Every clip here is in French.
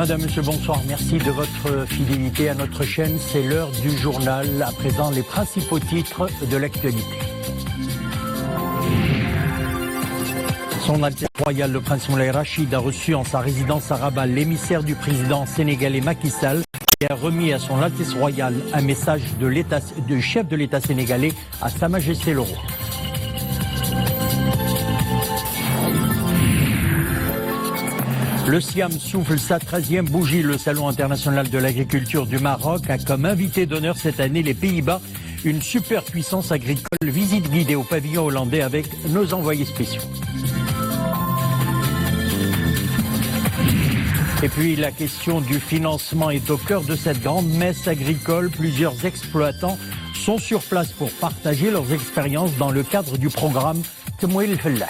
Madame, Monsieur, bonsoir. Merci de votre fidélité à notre chaîne. C'est l'heure du journal. À présent, les principaux titres de l'actualité. Son Altesse Royale, le Prince Moulay Rachid, a reçu en sa résidence à Rabat l'émissaire du président sénégalais Macky Sall et a remis à son Altesse Royale un message du chef de l'État sénégalais à Sa Majesté le Roi. Le Siam souffle sa 13e bougie. Le Salon international de l'agriculture du Maroc a comme invité d'honneur cette année les Pays-Bas, une superpuissance agricole. Visite guidée au pavillon hollandais avec nos envoyés spéciaux. Et puis la question du financement est au cœur de cette grande messe agricole. Plusieurs exploitants sont sur place pour partager leurs expériences dans le cadre du programme Temouil Fellah.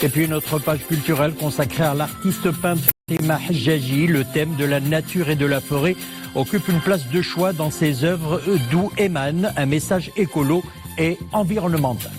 Et puis notre page culturelle consacrée à l'artiste peintre Fatima Hajjaji. Le thème de la nature et de la forêt occupe une place de choix dans ses œuvres d'où émane un message écolo et environnemental.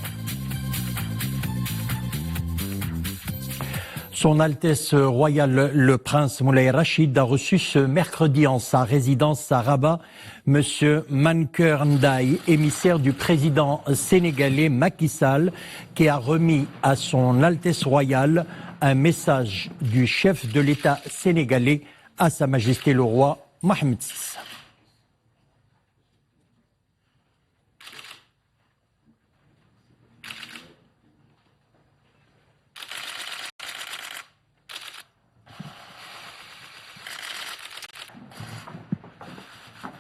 Son Altesse Royale, le Prince Moulay Rachid, a reçu ce mercredi en sa résidence à Rabat Monsieur Mankeur Ndiaye, émissaire du président sénégalais Macky Sall, qui a remis à son Altesse Royale un message du chef de l'État sénégalais à Sa Majesté le Roi Mohamed VI.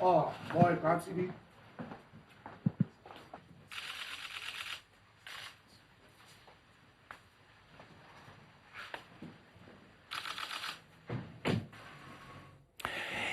Oh, boy, can't see me.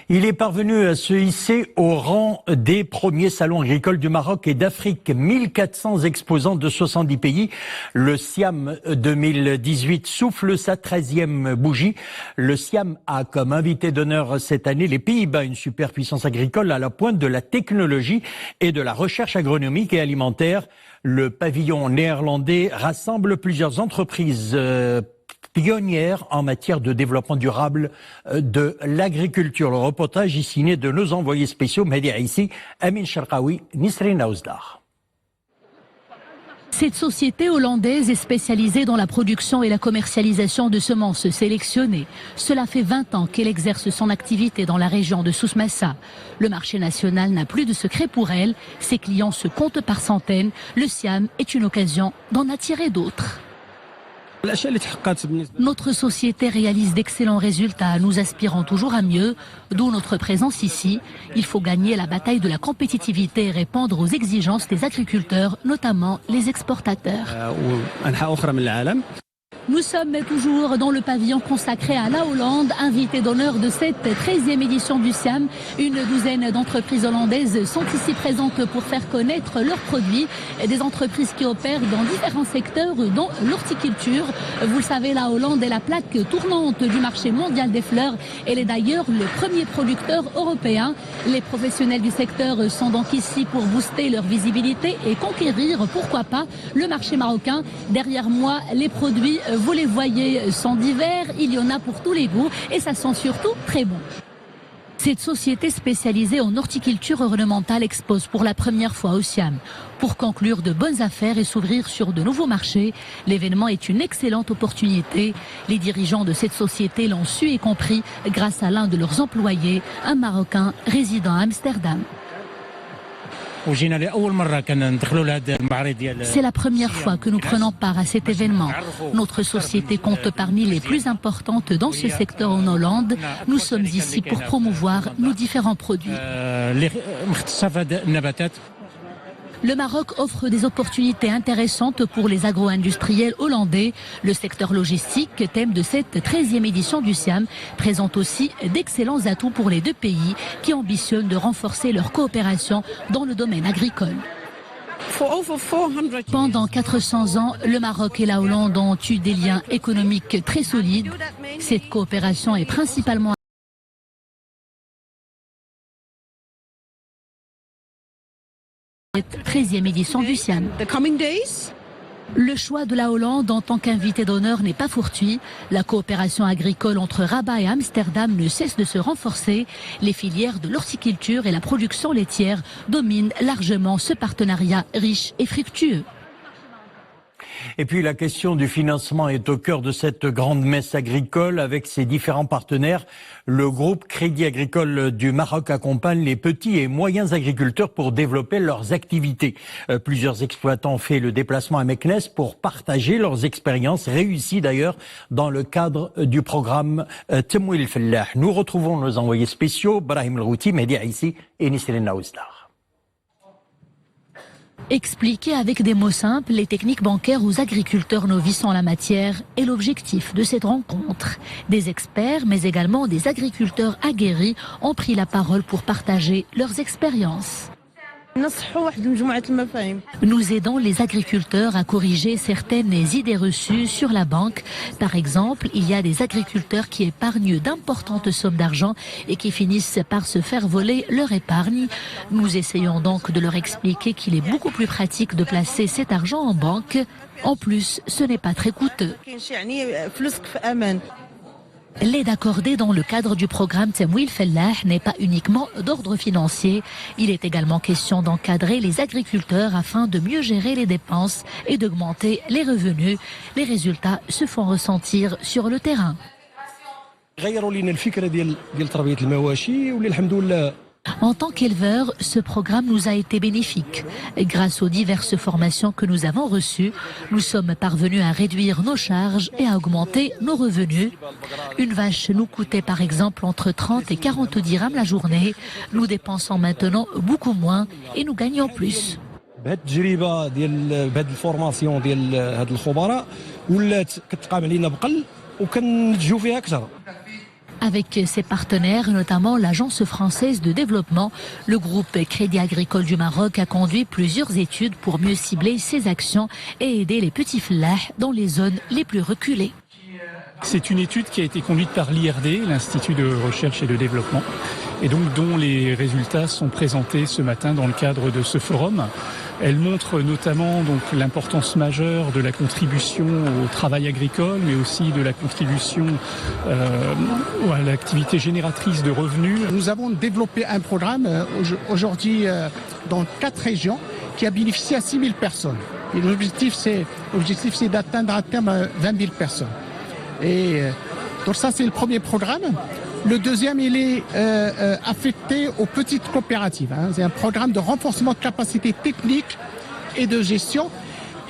Il est parvenu à se hisser au rang des premiers salons agricoles du Maroc et d'Afrique. 1400 exposants de 70 pays. Le Siam 2018 souffle sa 13e bougie. Le Siam a comme invité d'honneur cette année les Pays-Bas, une superpuissance agricole à la pointe de la technologie et de la recherche agronomique et alimentaire. Le pavillon néerlandais rassemble plusieurs entreprises pionnière en matière de développement durable de l'agriculture. Le reportage est signé de nos envoyés spéciaux, Mehdi Aïssi, Amin Sharqawi, Nisrine Aouzdar. Cette société hollandaise est spécialisée dans la production et la commercialisation de semences sélectionnées. Cela fait 20 ans qu'elle exerce son activité dans la région de Souss-Massa. Le marché national n'a plus de secret pour elle. Ses clients se comptent par centaines. Le Siam est une occasion d'en attirer d'autres. Notre société réalise d'excellents résultats, nous aspirons toujours à mieux, d'où notre présence ici. Il faut gagner la bataille de la compétitivité et répondre aux exigences des agriculteurs, notamment les exportateurs. Nous sommes toujours dans le pavillon consacré à la Hollande, invité d'honneur de cette 13e édition du Siam. Une douzaine d'entreprises hollandaises sont ici présentes pour faire connaître leurs produits. Des entreprises qui opèrent dans différents secteurs, dont l'horticulture. Vous le savez, la Hollande est la plaque tournante du marché mondial des fleurs. Elle est d'ailleurs le premier producteur européen. Les professionnels du secteur sont donc ici pour booster leur visibilité et conquérir, pourquoi pas, le marché marocain. Derrière moi, les produits, vous les voyez, sont divers, il y en a pour tous les goûts et ça sent surtout très bon. Cette société spécialisée en horticulture ornementale expose pour la première fois au Siam. Pour conclure de bonnes affaires et s'ouvrir sur de nouveaux marchés, l'événement est une excellente opportunité. Les dirigeants de cette société l'ont su et compris grâce à l'un de leurs employés, un Marocain résidant à Amsterdam. C'est la première fois que nous prenons part à cet événement. Notre société compte parmi les plus importantes dans ce secteur en Hollande. Nous sommes ici pour promouvoir nos différents produits. Le Maroc offre des opportunités intéressantes pour les agro-industriels hollandais. Le secteur logistique, thème de cette 13e édition du Siam, présente aussi d'excellents atouts pour les deux pays qui ambitionnent de renforcer leur coopération dans le domaine agricole. Pendant 400 ans, le Maroc et la Hollande ont eu des liens économiques très solides. Cette coopération est principalement 13e édition du Siam. Le choix de la Hollande en tant qu'invité d'honneur n'est pas fortuit. La coopération agricole entre Rabat et Amsterdam ne cesse de se renforcer. Les filières de l'horticulture et la production laitière dominent largement ce partenariat riche et fructueux. Et puis la question du financement est au cœur de cette grande messe agricole avec ses différents partenaires. Le groupe Crédit Agricole du Maroc accompagne les petits et moyens agriculteurs pour développer leurs activités. Plusieurs exploitants ont fait le déplacement à Meknès pour partager leurs expériences, réussies d'ailleurs dans le cadre du programme Temouil Fellah. Nous retrouvons nos envoyés spéciaux, Brahim El-Routi, Mehdi Aïssi et Nisrine Oustar. Expliquer avec des mots simples les techniques bancaires aux agriculteurs novices en la matière est l'objectif de cette rencontre. Des experts, mais également des agriculteurs aguerris ont pris la parole pour partager leurs expériences. Nous aidons les agriculteurs à corriger certaines idées reçues sur la banque. Par exemple, il y a des agriculteurs qui épargnent d'importantes sommes d'argent et qui finissent par se faire voler leur épargne. Nous essayons donc de leur expliquer qu'il est beaucoup plus pratique de placer cet argent en banque. En plus, ce n'est pas très coûteux. L'aide accordée dans le cadre du programme Temouil Fellah n'est pas uniquement d'ordre financier. Il est également question d'encadrer les agriculteurs afin de mieux gérer les dépenses et d'augmenter les revenus. Les résultats se font ressentir sur le terrain. En tant qu'éleveur, ce programme nous a été bénéfique. Grâce aux diverses formations que nous avons reçues, nous sommes parvenus à réduire nos charges et à augmenter nos revenus. Une vache nous coûtait par exemple entre 30 et 40 dirhams la journée. Nous dépensons maintenant beaucoup moins et nous gagnons plus. Avec ses partenaires, notamment l'Agence française de développement, le groupe Crédit Agricole du Maroc a conduit plusieurs études pour mieux cibler ses actions et aider les petits flahs dans les zones les plus reculées. C'est une étude qui a été conduite par l'IRD, l'Institut de recherche et de développement, et donc dont les résultats sont présentés ce matin dans le cadre de ce forum. Elle montre notamment donc l'importance majeure de la contribution au travail agricole, mais aussi de la contribution à l'activité génératrice de revenus. Nous avons développé un programme aujourd'hui dans 4 régions qui a bénéficié à 6 000 personnes. Et l'objectif, c'est d'atteindre à terme 20 000 personnes. Et donc ça, c'est le premier programme. Le deuxième, il est affecté aux petites coopératives. C'est un programme de renforcement de capacité technique et de gestion.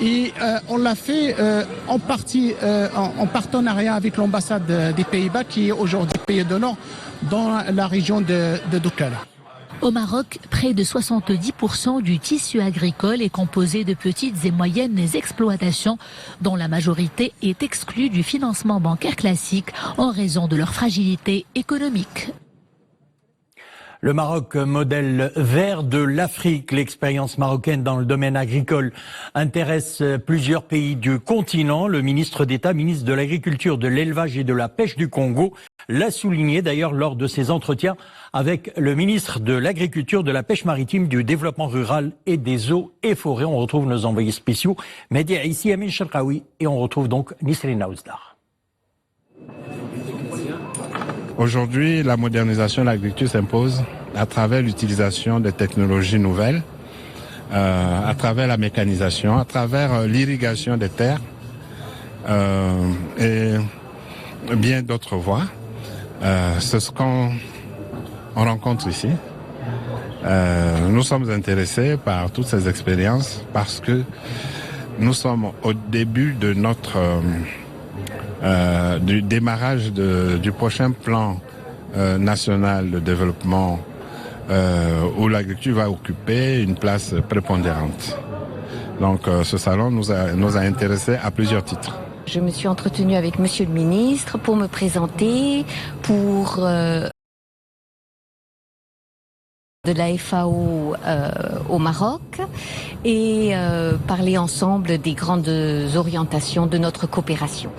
Et on l'a fait en partie en partenariat avec l'ambassade des Pays-Bas, qui est aujourd'hui pays d'honneur dans la région de Doukkala. Au Maroc, près de 70% du tissu agricole est composé de petites et moyennes exploitations dont la majorité est exclue du financement bancaire classique en raison de leur fragilité économique. Le Maroc, modèle vert de l'Afrique, l'expérience marocaine dans le domaine agricole intéresse plusieurs pays du continent. Le ministre d'État, ministre de l'Agriculture, de l'Élevage et de la Pêche du Congo, l'a souligné d'ailleurs lors de ses entretiens avec le ministre de l'Agriculture, de la Pêche maritime, du Développement rural et des eaux et forêts. On retrouve nos envoyés spéciaux, Mehdi Aïssi, Amin Sharkaoui, et on retrouve donc Nisrine Oustar. Aujourd'hui, la modernisation de l'agriculture s'impose à travers l'utilisation de technologies nouvelles, à travers la mécanisation, à travers l'irrigation des terres et bien d'autres voies. C'est ce qu'on rencontre ici. Nous sommes intéressés par toutes ces expériences parce que nous sommes au début de notre du démarrage du prochain plan national de développement où l'agriculture va occuper une place prépondérante. Donc ce salon nous a intéressés à plusieurs titres. Je me suis entretenue avec Monsieur le ministre pour me présenter, pour de la FAO au Maroc et parler ensemble des grandes orientations de notre coopération.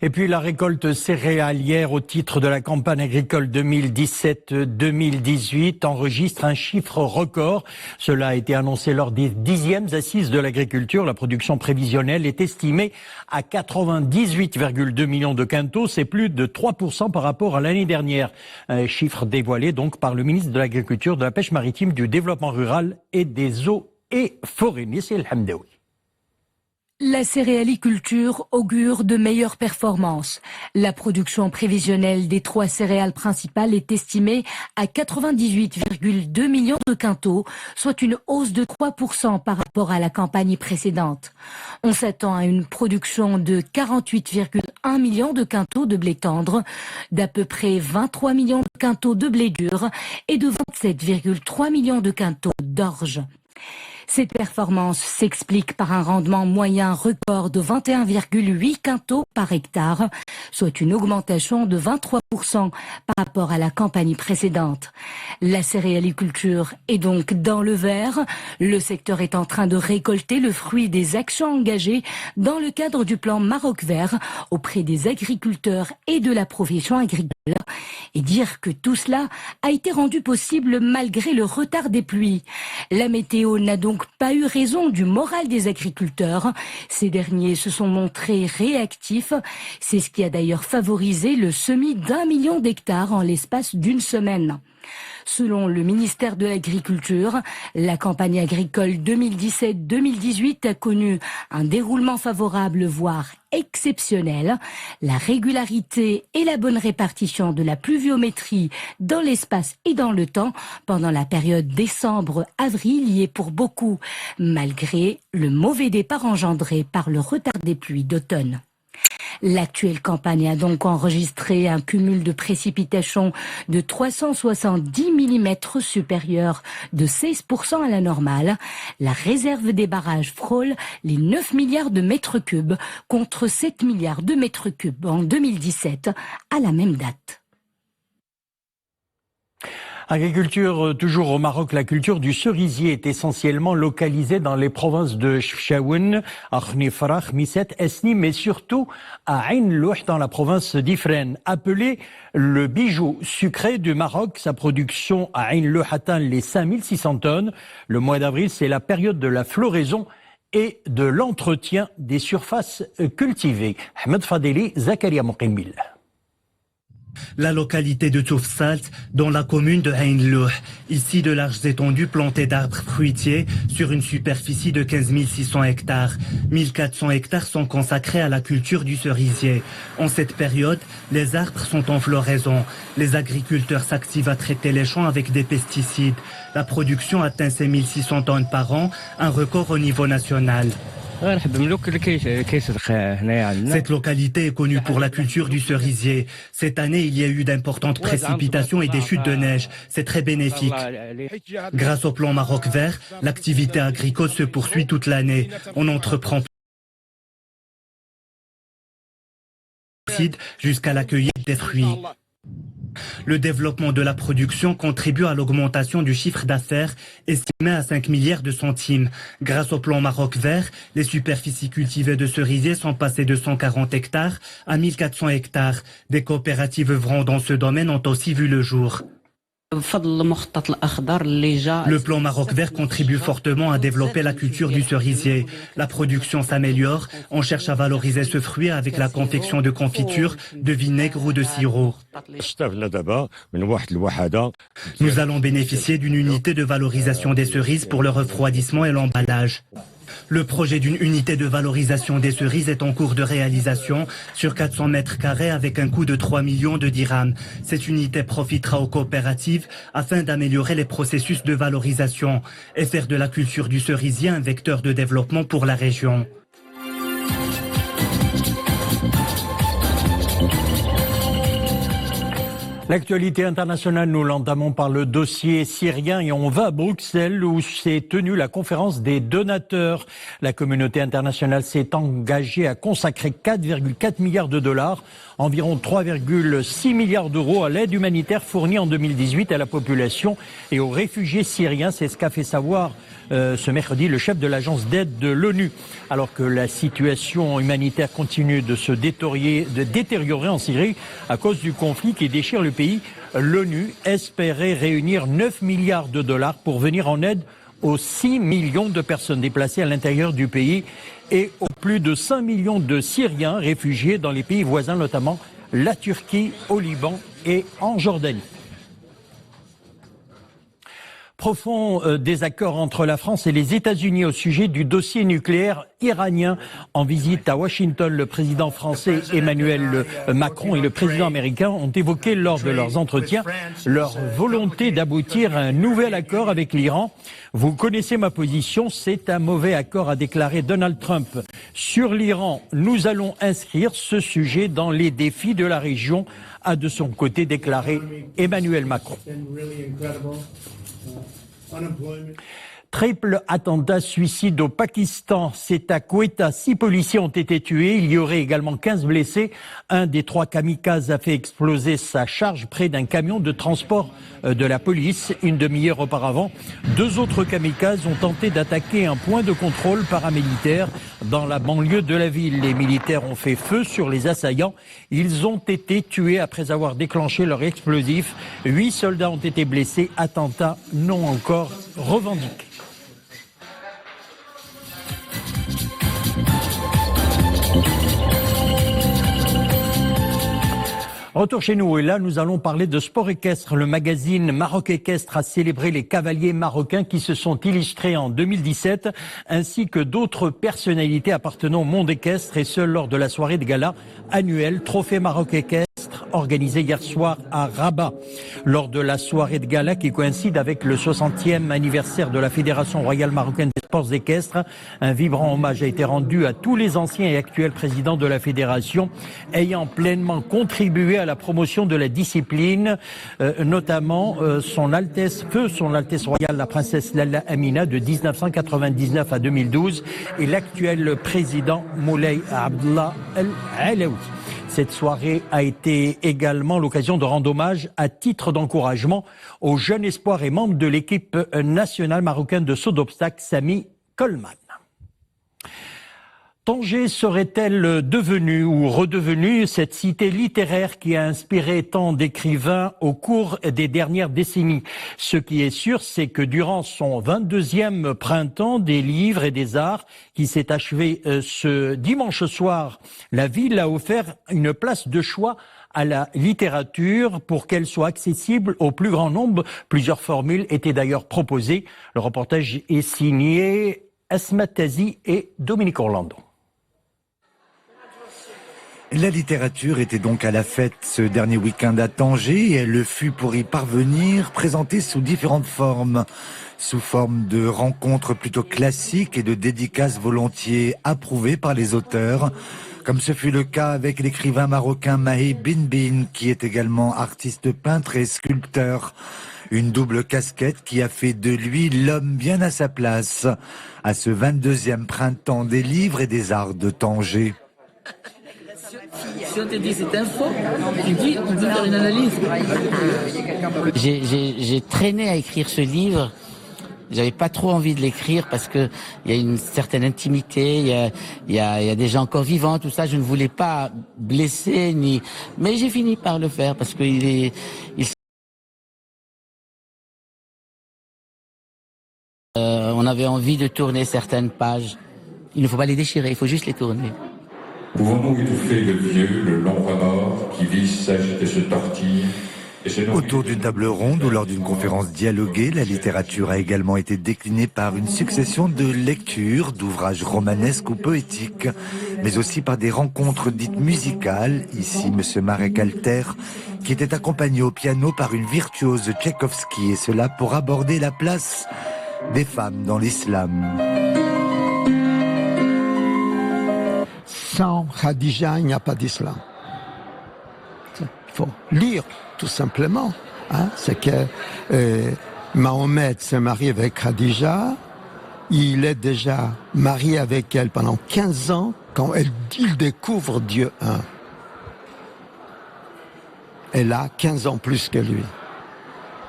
Et puis la récolte céréalière au titre de la campagne agricole 2017-2018 enregistre un chiffre record. Cela a été annoncé lors des 10e assises de l'agriculture. La production prévisionnelle est estimée à 98,2 millions de quintaux. C'est plus de 3% par rapport à l'année dernière. Un chiffre dévoilé donc par le ministre de l'Agriculture, de la Pêche maritime, du Développement rural et des eaux et forêts. Nissi El Hamdaoui. La céréaliculture augure de meilleures performances. La production prévisionnelle des 3 céréales principales est estimée à 98,2 millions de quintaux, soit une hausse de 3% par rapport à la campagne précédente. On s'attend à une production de 48,1 millions de quintaux de blé tendre, d'à peu près 23 millions de quintaux de blé dur et de 27,3 millions de quintaux d'orge. Cette performance s'explique par un rendement moyen record de 21,8 quintaux par hectare, soit une augmentation de 23% par rapport à la campagne précédente. La céréaliculture est donc dans le vert. Le secteur est en train de récolter le fruit des actions engagées dans le cadre du plan Maroc Vert auprès des agriculteurs et de la profession agricole. Et dire que tout cela a été rendu possible malgré le retard des pluies. La météo n'a donc pas eu raison du moral des agriculteurs. Ces derniers se sont montrés réactifs. C'est ce qui a d'ailleurs favorisé le semis d'1 million d'hectares en l'espace d'une semaine. Selon le ministère de l'Agriculture, la campagne agricole 2017-2018 a connu un déroulement favorable, voire exceptionnel. La régularité et la bonne répartition de la pluviométrie dans l'espace et dans le temps pendant la période décembre-avril y est pour beaucoup, malgré le mauvais départ engendré par le retard des pluies d'automne. L'actuelle campagne a donc enregistré un cumul de précipitations de 370 mm supérieur de 16% à la normale. La réserve des barrages frôle les 9 milliards de mètres cubes contre 7 milliards de mètres cubes en 2017 à la même date. Agriculture, toujours au Maroc, la culture du cerisier est essentiellement localisée dans les provinces de Chefchaouen, Akhnifrach, Misset, Esni, mais surtout à Ain Louh dans la province d'Ifrane. Appelé le bijou sucré du Maroc, sa production à Ain Louh atteint les 5600 tonnes. Le mois d'avril, c'est la période de la floraison et de l'entretien des surfaces cultivées. Ahmed Fadeli, Zakaria Moukimbil. La localité de Toufsalt, dans la commune de Ain Louh. Ici, de larges étendues plantées d'arbres fruitiers sur une superficie de 15 600 hectares. 1400 hectares sont consacrés à la culture du cerisier. En cette période, les arbres sont en floraison. Les agriculteurs s'activent à traiter les champs avec des pesticides. La production atteint 5600 tonnes par an, un record au niveau national. Cette localité est connue pour la culture du cerisier. Cette année, il y a eu d'importantes précipitations et des chutes de neige. C'est très bénéfique. Grâce au plan Maroc Vert, l'activité agricole se poursuit toute l'année. On entreprend jusqu'à la cueillette des fruits. Le développement de la production contribue à l'augmentation du chiffre d'affaires estimé à 5 milliards de centimes. Grâce au plan Maroc Vert, les superficies cultivées de cerisiers sont passées de 140 hectares à 1400 hectares. Des coopératives œuvrant dans ce domaine ont aussi vu le jour. Le plan Maroc Vert contribue fortement à développer la culture du cerisier. La production s'améliore. On cherche à valoriser ce fruit avec la confection de confitures, de vinaigre ou de sirop. Nous allons bénéficier d'une unité de valorisation des cerises pour le refroidissement et l'emballage. Le projet d'une unité de valorisation des cerises est en cours de réalisation sur 400 mètres carrés avec un coût de 3 millions de dirhams. Cette unité profitera aux coopératives afin d'améliorer les processus de valorisation et faire de la culture du cerisier un vecteur de développement pour la région. L'actualité internationale, nous l'entamons par le dossier syrien et on va à Bruxelles où s'est tenue la conférence des donateurs. La communauté internationale s'est engagée à consacrer 4,4 milliards de dollars, environ 3,6 milliards d'euros à l'aide humanitaire fournie en 2018 à la population et aux réfugiés syriens. C'est ce qu'a fait savoir ce mercredi le chef de l'agence d'aide de l'ONU. Alors que la situation humanitaire continue de se détériorer en Syrie à cause du conflit qui déchire le pays, l'ONU espérait réunir 9 milliards de dollars pour venir en aide aux 6 millions de personnes déplacées à l'intérieur du pays et aux plus de 5 millions de Syriens réfugiés dans les pays voisins, notamment la Turquie, au Liban et en Jordanie. Profond désaccord entre la France et les États-Unis au sujet du dossier nucléaire iranien. En visite à Washington, le président français Emmanuel Macron et le président américain ont évoqué lors de leurs entretiens leur volonté d'aboutir à un nouvel accord avec l'Iran. Vous connaissez ma position, c'est un mauvais accord, a déclaré Donald Trump. Sur l'Iran, nous allons inscrire ce sujet dans les défis de la région, a de son côté déclaré Emmanuel Macron. Triple attentat suicide au Pakistan. C'est à Quetta. 6 policiers ont été tués. Il y aurait également 15 blessés. Un des 3 kamikazes a fait exploser sa charge près d'un camion de transport de la police. Une demi-heure auparavant, 2 autres kamikazes ont tenté d'attaquer un point de contrôle paramilitaire dans la banlieue de la ville. Les militaires ont fait feu sur les assaillants. Ils ont été tués après avoir déclenché leur explosif. 8 soldats ont été blessés. Attentat non encore revendiqué. Retour chez nous et là nous allons parler de sport équestre. Le magazine Maroc Équestre a célébré les cavaliers marocains qui se sont illustrés en 2017 ainsi que d'autres personnalités appartenant au monde équestre et ce lors de la soirée de gala annuelle Trophée Maroc Équestre organisée hier soir à Rabat. Lors de la soirée de gala qui coïncide avec le 60e anniversaire de la Fédération royale marocaine des sports équestres, un vibrant hommage a été rendu à tous les anciens et actuels présidents de la fédération ayant pleinement contribué à la promotion de la discipline, notamment son Altesse royale la princesse Lalla Amina de 1999 à 2012 et l'actuel président Moulay Abdallah El Alaoui. Cette soirée a été également l'occasion de rendre hommage à titre d'encouragement aux jeunes espoirs et membres de l'équipe nationale marocaine de saut d'obstacles Sami Coleman. Tanger serait-elle devenue ou redevenue cette cité littéraire qui a inspiré tant d'écrivains au cours des dernières décennies? Ce qui est sûr, c'est que durant son 22e printemps des livres et des arts, qui s'est achevé ce dimanche soir, la ville a offert une place de choix à la littérature pour qu'elle soit accessible au plus grand nombre. Plusieurs formules étaient d'ailleurs proposées. Le reportage est signé Asma Tazi et Dominique Orlando. La littérature était donc à la fête ce dernier week-end à Tanger et elle le fut pour y parvenir, présentée sous différentes formes. Sous forme de rencontres plutôt classiques et de dédicaces volontiers approuvées par les auteurs, comme ce fut le cas avec l'écrivain marocain Mahi Bin, qui est également artiste peintre et sculpteur. Une double casquette qui a fait de lui l'homme bien à sa place à ce 22e printemps des livres et des arts de Tanger. Si on te dit cette info, tu dis on peut faire une analyse. J'ai traîné à écrire ce livre. J'avais pas trop envie de l'écrire parce que il y a une certaine intimité, il y a des gens encore vivants, tout ça. Je ne voulais pas blesser ni, mais j'ai fini par le faire parce que on avait envie de tourner certaines pages. Il ne faut pas les déchirer, il faut juste les tourner. Pouvons-nous étouffer le vieux, le long remords qui vit, s'agite et se tortille? Autour d'une table ronde ou lors d'une conférence dialoguée, la littérature a également été déclinée par une succession de lectures, d'ouvrages romanesques ou poétiques, mais aussi par des rencontres dites musicales. Ici, M. Marek Alter, qui était accompagné au piano par une virtuose de Tchaïkovski, et cela pour aborder la place des femmes dans l'islam. Sans Khadija, il n'y a pas d'islam. faut lire, tout simplement. Hein, c'est que Mahomet s'est marié avec Khadija, il est déjà marié avec elle pendant 15 ans quand il découvre Dieu un. Elle a 15 ans plus que lui.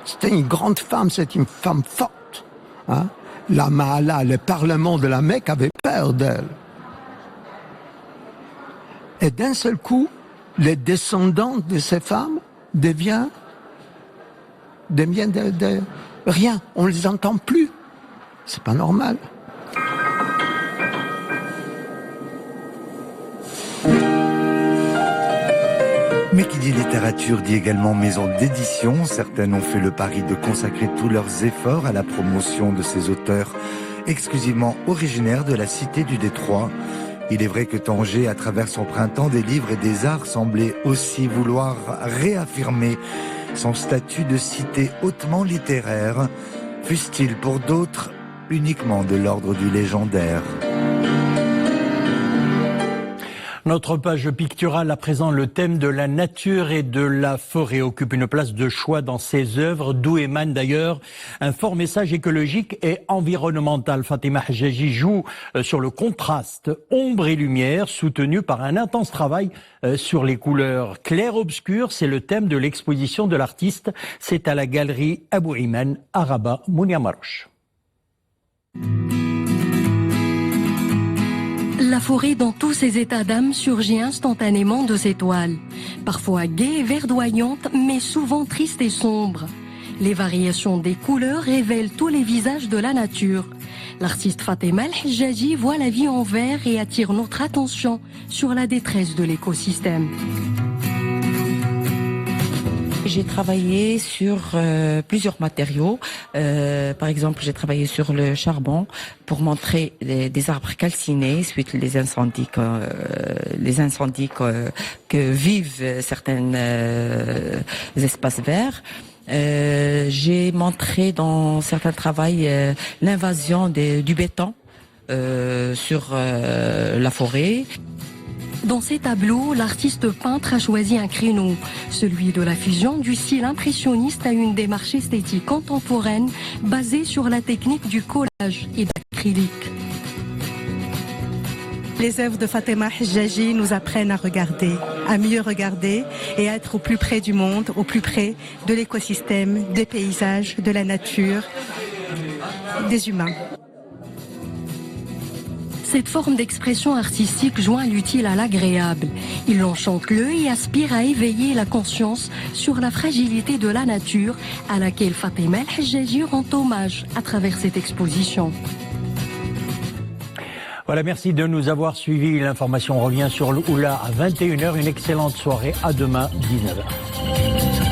C'était une grande femme, c'est une femme forte. Hein. La Mahala, le parlement de la Mecque avait peur d'elle. Et d'un seul coup, les descendants de ces femmes deviennent de rien. On ne les entend plus. C'est pas normal. Mais qui dit littérature dit également maison d'édition. Certaines ont fait le pari de consacrer tous leurs efforts à la promotion de ces auteurs exclusivement originaires de la cité du Détroit. Il est vrai que Tanger, à travers son printemps des livres et des arts, semblait aussi vouloir réaffirmer son statut de cité hautement littéraire, fût-il pour d'autres uniquement de l'ordre du légendaire. Notre page picturale, à présent, le thème de la nature et de la forêt occupe une place de choix dans ses œuvres, d'où émane d'ailleurs un fort message écologique et environnemental. Fatima Hadjaji joue sur le contraste ombre et lumière, soutenu par un intense travail sur les couleurs clair-obscur. C'est le thème de l'exposition de l'artiste. C'est à la galerie Abou Iman à Rabat, Mounia Maroche. La forêt dans tous ses états d'âme surgit instantanément de ses toiles. Parfois gaie et verdoyante, mais souvent triste et sombre. Les variations des couleurs révèlent tous les visages de la nature. L'artiste Fatima El-Hadjaji voit la vie en vert et attire notre attention sur la détresse de l'écosystème. J'ai travaillé sur plusieurs matériaux. Par exemple, j'ai travaillé sur le charbon pour montrer des arbres calcinés suite aux incendies que vivent certains espaces verts. J'ai montré dans certains travaux l'invasion du béton sur la forêt. Dans ces tableaux, l'artiste peintre a choisi un créneau, celui de la fusion du style impressionniste à une démarche esthétique contemporaine basée sur la technique du collage et de l'acrylique. Les œuvres de Fatima Hadjaji nous apprennent à regarder, à mieux regarder et à être au plus près du monde, au plus près de l'écosystème, des paysages, de la nature, des humains. Cette forme d'expression artistique joint l'utile à l'agréable. Il enchante l'œil et aspire à éveiller la conscience sur la fragilité de la nature à laquelle Fatima El-Hadjaji rend hommage à travers cette exposition. Voilà, merci de nous avoir suivis. L'information revient sur l'Oula à 21h. Une excellente soirée. À demain, 19h.